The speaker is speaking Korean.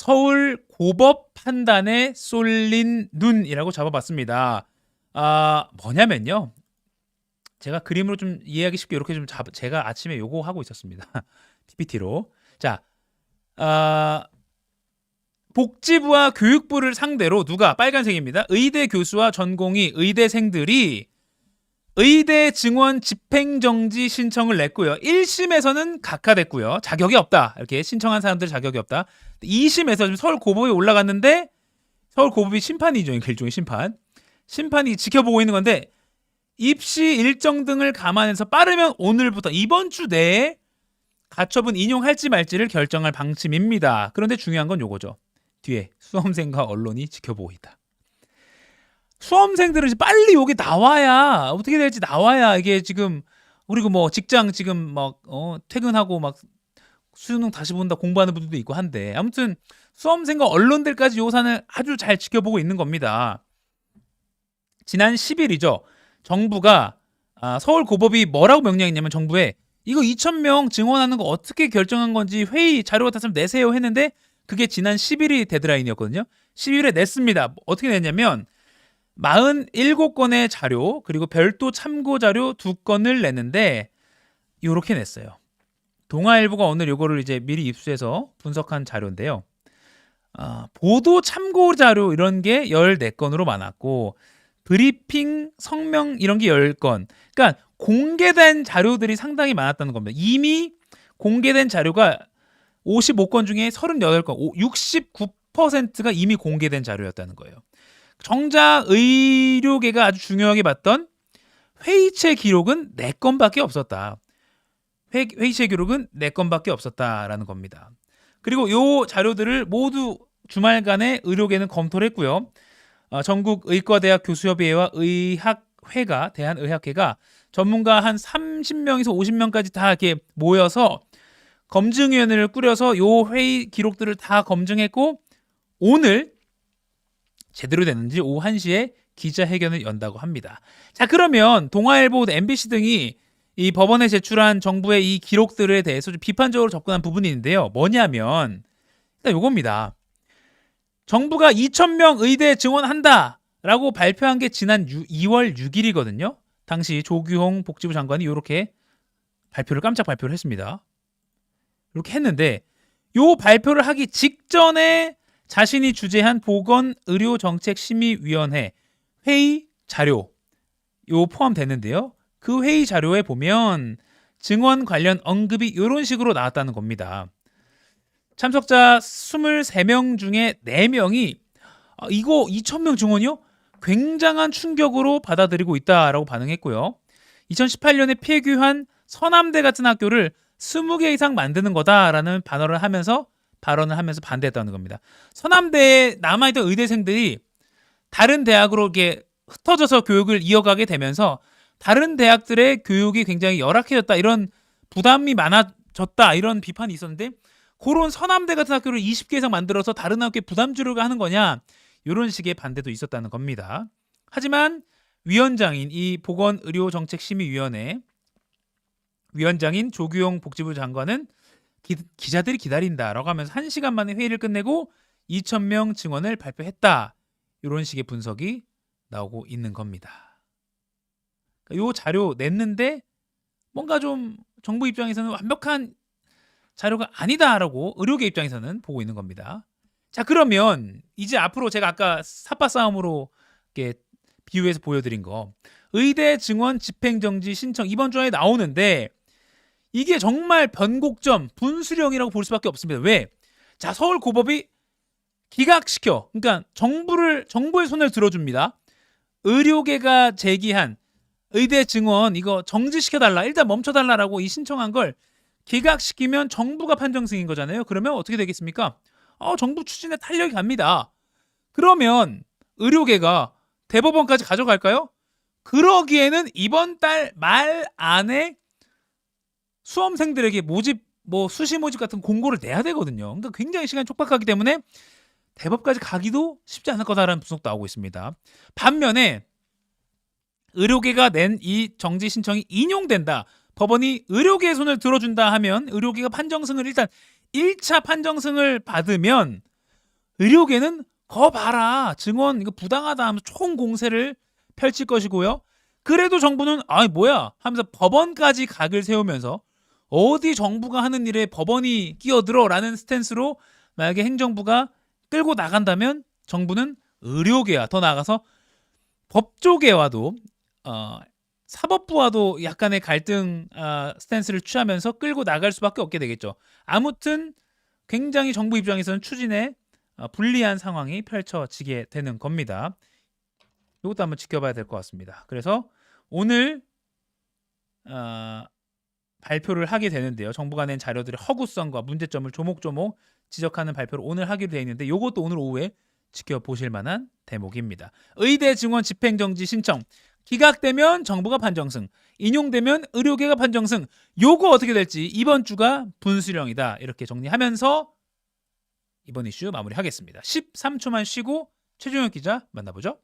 서울 고법 판단에 쏠린 눈이라고 잡아봤습니다. 뭐냐면요. 제가 그림으로 좀 이해하기 쉽게 이렇게 제가 아침에 요거 하고 있었습니다. PPT로. 자, 복지부와 교육부를 상대로 누가 빨간색입니다. 의대 교수와 전공의 의대생들이 의대 증원 집행정지 신청을 냈고요. 1심에서는 각하됐고요. 자격이 없다. 이렇게 신청한 사람들 자격이 없다. 2심에서 지금 서울고법이 올라갔는데 서울고법이 심판이죠. 일종의 심판. 심판이 지켜보고 있는 건데 입시 일정 등을 감안해서 빠르면 오늘부터 이번 주 내에 가처분 인용할지 말지를 결정할 방침입니다. 그런데 중요한 건 요거죠. 뒤에 수험생과 언론이 지켜보고 있다. 수험생들은 빨리 여기 나와야 어떻게 될지 나와야 이게 지금 그리고 뭐 직장 지금 막 퇴근하고 막 수능 다시 본다 공부하는 분들도 있고 한데 아무튼 수험생과 언론들까지 요산을 아주 잘 지켜보고 있는 겁니다. 지난 10일이죠. 정부가 서울고법이 뭐라고 명령했냐면 정부에 이거 2,000명 증원하는 거 어떻게 결정한 건지 회의 자료 같은 거 내세요 했는데 그게 지난 10일이 데드라인이었거든요. 10일에 냈습니다. 어떻게 냈냐면 47건의 자료 그리고 별도 참고 자료 2건을 냈는데 이렇게 냈어요. 동아일보가 오늘 이거를 이제 미리 입수해서 분석한 자료인데요. 보도 참고 자료 이런 게 14건으로 많았고 브리핑 성명 이런 게 10건. 그러니까 공개된 자료들이 상당히 많았다는 겁니다. 이미 공개된 자료가 55건 중에 38건, 69%가 이미 공개된 자료였다는 거예요. 정작 의료계가 아주 중요하게 봤던 회의체 기록은 4건밖에 없었다. 회의체 기록은 4건밖에 없었다라는 겁니다. 그리고 이 자료들을 모두 주말간에 의료계는 검토를 했고요. 전국 의과대학 교수협의회와 의학회가 대한의학회가 전문가 한 30명에서 50명까지 다 이렇게 모여서 검증위원회를 꾸려서 요 회의 기록들을 다 검증했고 오늘 제대로 됐는지 오후 1시에 기자회견을 연다고 합니다. 자, 그러면 동아일보, MBC 등이 이 법원에 제출한 정부의 이 기록들에 대해서 좀 비판적으로 접근한 부분이 있는데요. 뭐냐면 일단 요겁니다. 정부가 2,000명 의대 증원한다라고 발표한 게 지난 2월 6일이거든요. 당시 조규홍 복지부 장관이 이렇게 깜짝 발표를 했습니다. 이렇게 했는데 요 발표를 하기 직전에 자신이 주재한 보건의료정책심의위원회 회의 자료 요 포함되는데요. 그 회의 자료에 보면 증원 관련 언급이 이런 식으로 나왔다는 겁니다. 참석자 23명 중에 4명이 이거 2,000명 증원이요? 굉장한 충격으로 받아들이고 있다라고 반응했고요. 2018년에 폐교한 서남대 같은 학교를 20개 이상 만드는 거다라는 발언을 하면서 반대했다는 겁니다. 서남대에 남아있던 의대생들이 다른 대학으로 이렇게 흩어져서 교육을 이어가게 되면서 다른 대학들의 교육이 굉장히 열악해졌다, 이런 부담이 많아졌다, 이런 비판이 있었는데 그런 서남대 같은 학교를 20개 이상 만들어서 다른 학교에 부담 주려고 하는 거냐, 이런 식의 반대도 있었다는 겁니다. 하지만 위원장인 이 보건의료정책심의위원회 위원장인 조규용 복지부 장관은 기자들이 기다린다라고 하면서 1시간 만에 회의를 끝내고 2,000명 증원을 발표했다, 이런 식의 분석이 나오고 있는 겁니다. 이 자료 냈는데 뭔가 좀 정부 입장에서는 완벽한 자료가 아니다라고 의료계 입장에서는 보고 있는 겁니다. 자, 그러면 이제 앞으로 제가 아까 삽바 싸움으로 이렇게 비유해서 보여드린 거, 의대 증원 집행정지 신청 이번 주에 나오는데 이게 정말 변곡점, 분수령이라고 볼 수밖에 없습니다. 왜? 자, 서울고법이 기각시켜, 그러니까 정부의 손을 들어줍니다. 의료계가 제기한 의대 증원 이거 정지시켜달라, 일단 멈춰달라라고 이 신청한 걸 기각시키면 정부가 판정 승인 거잖아요. 그러면 어떻게 되겠습니까? 정부 추진에 탄력이 갑니다. 그러면 의료계가 대법원까지 가져갈까요? 그러기에는 이번 달 말 안에 수험생들에게 수시 모집 같은 공고를 내야 되거든요. 그러니까 굉장히 시간이 촉박하기 때문에 대법까지 가기도 쉽지 않을 거다라는 분석도 나오고 있습니다. 반면에 의료계가 낸 이 정지 신청이 인용된다, 법원이 의료계의 손을 들어준다 하면 의료계가 판정승을 일단 1차 판정승을 받으면 의료계는 거 봐라. 증언 이거 부당하다 하면서 총 공세를 펼칠 것이고요. 그래도 정부는 뭐야 하면서 법원까지 각을 세우면서 어디 정부가 하는 일에 법원이 끼어들어라는 스탠스로 만약에 행정부가 끌고 나간다면 정부는 의료계와 더 나아가서 법조계와도 사법부와도 약간의 갈등 스탠스를 취하면서 끌고 나갈 수밖에 없게 되겠죠. 아무튼 굉장히 정부 입장에서는 추진에 불리한 상황이 펼쳐지게 되는 겁니다. 이것도 한번 지켜봐야 될 것 같습니다. 그래서 오늘 발표를 하게 되는데요. 정부가 낸 자료들의 허구성과 문제점을 조목조목 지적하는 발표를 오늘 하기로 되어 있는데 이것도 오늘 오후에 지켜보실 만한 대목입니다. 의대 증원 집행정지 신청 기각되면 정부가 판정승, 인용되면 의료계가 판정승. 요거 어떻게 될지 이번 주가 분수령이다. 이렇게 정리하면서 이번 이슈 마무리하겠습니다. 13초만 쉬고 최종혁 기자 만나보죠.